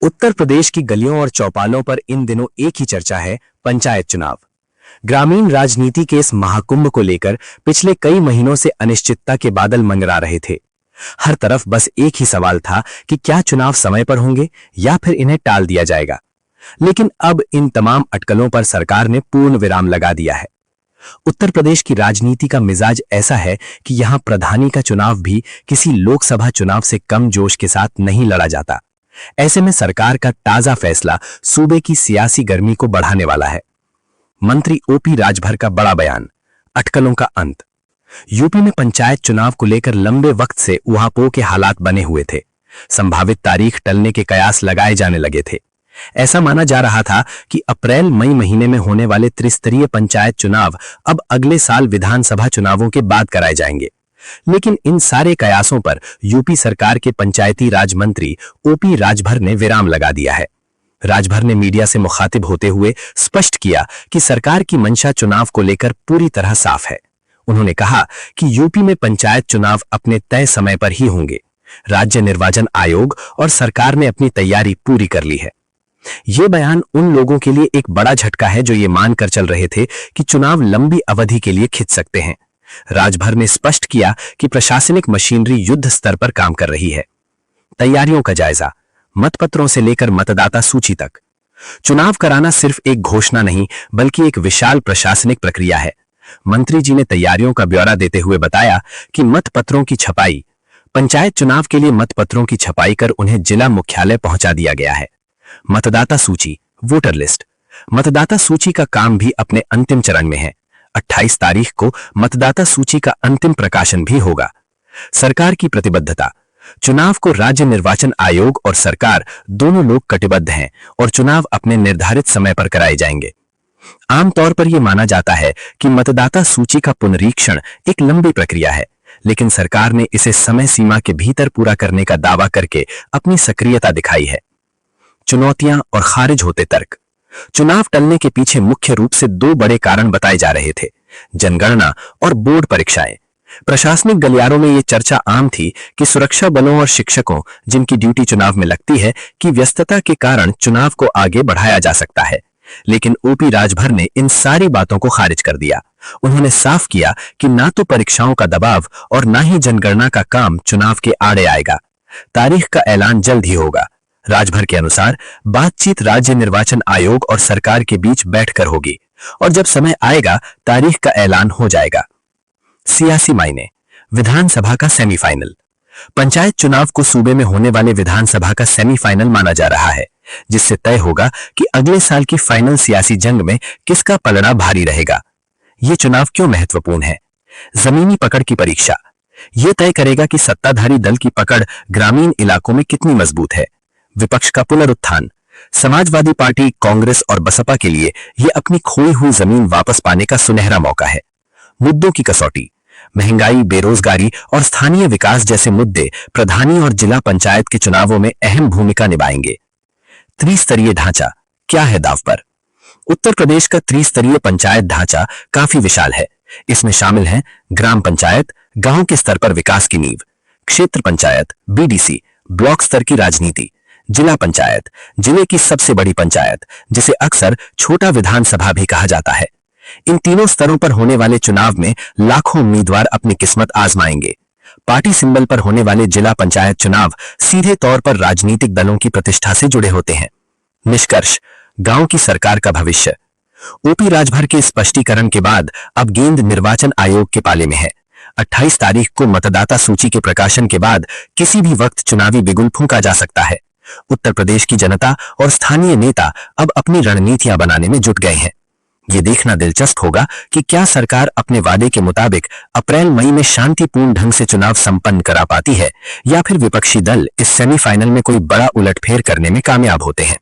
उत्तर प्रदेश की गलियों और चौपालों पर इन दिनों एक ही चर्चा है, पंचायत चुनाव। ग्रामीण राजनीति के इस महाकुंभ को लेकर पिछले कई महीनों से अनिश्चितता के बादल मंडरा रहे थे। हर तरफ बस एक ही सवाल था कि क्या चुनाव समय पर होंगे या फिर इन्हें टाल दिया जाएगा। लेकिन अब इन तमाम अटकलों पर सरकार ने पूर्ण विराम लगा दिया है। उत्तर प्रदेश की राजनीति का मिजाज ऐसा है कि यहां प्रधानी का चुनाव भी किसी लोकसभा चुनाव से कम जोश के साथ नहीं लड़ा जाता। ऐसे में सरकार का ताजा फैसला सूबे की सियासी गर्मी को बढ़ाने वाला है। मंत्री ओपी राजभर का बड़ा बयान, अटकलों का अंत। यूपी में पंचायत चुनाव को लेकर लंबे वक्त से उहापोह के हालात बने हुए थे। संभावित तारीख टलने के कयास लगाए जाने लगे थे। ऐसा माना जा रहा था कि अप्रैल मई महीने में होने वाले त्रिस्तरीय पंचायत चुनाव अब अगले साल विधानसभा चुनावों के बाद कराए जाएंगे। लेकिन इन सारे कयासों पर यूपी सरकार के पंचायती राज मंत्री ओपी राजभर ने विराम लगा दिया है। राजभर ने मीडिया से मुखातिब होते हुए स्पष्ट किया कि सरकार की मंशा चुनाव को लेकर पूरी तरह साफ है। उन्होंने कहा कि यूपी में पंचायत चुनाव अपने तय समय पर ही होंगे। राज्य निर्वाचन आयोग और सरकार ने अपनी तैयारी पूरी कर ली है। ये बयान उन लोगों के लिए एक बड़ा झटका है जो ये मानकर चल रहे थे कि चुनाव लंबी अवधि के लिए खिंच सकते हैं। राजभर ने स्पष्ट किया कि प्रशासनिक मशीनरी युद्ध स्तर पर काम कर रही है। तैयारियों का जायजा, मतपत्रों से लेकर मतदाता सूची तक। चुनाव कराना सिर्फ एक घोषणा नहीं बल्कि एक विशाल प्रशासनिक प्रक्रिया है। मंत्री जी ने तैयारियों का ब्यौरा देते हुए बताया कि मतपत्रों की छपाई, पंचायत चुनाव के लिए मतपत्रों की छपाई कर उन्हें जिला मुख्यालय पहुंचा दिया गया है। मतदाता सूची, वोटर लिस्ट, मतदाता सूची का काम भी अपने अंतिम चरण में है। 28 तारीख को मतदाता सूची का अंतिम प्रकाशन भी होगा। सरकार की प्रतिबद्धता, चुनाव को राज्य निर्वाचन आयोग और सरकार दोनों लोग कटिबद्ध हैं और चुनाव अपने निर्धारित समय पर कराए जाएंगे। आमतौर पर यह माना जाता है कि मतदाता सूची का पुनरीक्षण एक लंबी प्रक्रिया है, लेकिन सरकार ने इसे समय सीमा के भीतर पूरा करने का दावा करके अपनी सक्रियता दिखाई है। चुनौतियां और खारिज होते तर्क। चुनाव टलने के पीछे मुख्य रूप से दो बड़े कारण बताए जा रहे थे, जनगणना और बोर्ड परीक्षाएं। प्रशासनिक गलियारों में यह चर्चा आम थी कि सुरक्षा बलों और शिक्षकों जिनकी ड्यूटी चुनाव में लगती है कि व्यस्तता के कारण चुनाव को आगे बढ़ाया जा सकता है। लेकिन ओपी राजभर ने इन सारी बातों को खारिज कर दिया। उन्होंने साफ किया कि ना तो परीक्षाओं का दबाव और ना ही जनगणना का काम चुनाव के आड़े आएगा। तारीख का ऐलान जल्द ही होगा। राजभर के अनुसार बातचीत राज्य निर्वाचन आयोग और सरकार के बीच बैठकर होगी और जब समय आएगा तारीख का ऐलान हो जाएगा। सियासी मायने, विधानसभा का सेमीफाइनल। पंचायत चुनाव को सूबे में होने वाले विधानसभा का सेमीफाइनल माना जा रहा है, जिससे तय होगा कि अगले साल की फाइनल सियासी जंग में किसका पलड़ा भारी रहेगा। यह चुनाव क्यों महत्वपूर्ण है? जमीनी पकड़ की परीक्षा। यह तय करेगा कि सत्ताधारी दल की पकड़ ग्रामीण इलाकों में कितनी मजबूत है। विपक्ष का पुनरुत्थान। समाजवादी पार्टी, कांग्रेस और बसपा के लिए यह अपनी खोई हुई जमीन वापस पाने का सुनहरा मौका है। मुद्दों की कसौटी। महंगाई, बेरोजगारी और स्थानीय विकास जैसे मुद्दे प्रधानी और जिला पंचायत के चुनावों में अहम भूमिका निभाएंगे। त्रिस्तरीय ढांचा, क्या है दांव पर? उत्तर प्रदेश का त्रिस्तरीय पंचायत ढांचा काफी विशाल है। इसमें शामिल हैं ग्राम पंचायत, गांव के स्तर पर विकास की नींव, क्षेत्र पंचायत, बीडीसी, ब्लॉक स्तर की राजनीति, जिला पंचायत, जिले की सबसे बड़ी पंचायत जिसे अक्सर छोटा विधानसभा भी कहा जाता है। इन तीनों स्तरों पर होने वाले चुनाव में लाखों उम्मीदवार अपनी किस्मत आजमाएंगे। पार्टी सिंबल पर होने वाले जिला पंचायत चुनाव सीधे तौर पर राजनीतिक दलों की प्रतिष्ठा से जुड़े होते हैं। निष्कर्ष, गांव की सरकार का भविष्य। ओपी राजभर के स्पष्टीकरण के बाद अब गेंद निर्वाचन आयोग के पाले में है। 28 तारीख को मतदाता सूची के प्रकाशन के बाद किसी भी वक्त चुनावी बिगुल फूंका जा सकता है। उत्तर प्रदेश की जनता और स्थानीय नेता अब अपनी रणनीतियां बनाने में जुट गए हैं। ये देखना दिलचस्प होगा कि क्या सरकार अपने वादे के मुताबिक अप्रैल मई में शांतिपूर्ण ढंग से चुनाव संपन्न करा पाती है या फिर विपक्षी दल इस सेमीफाइनल में कोई बड़ा उलटफेर करने में कामयाब होते हैं।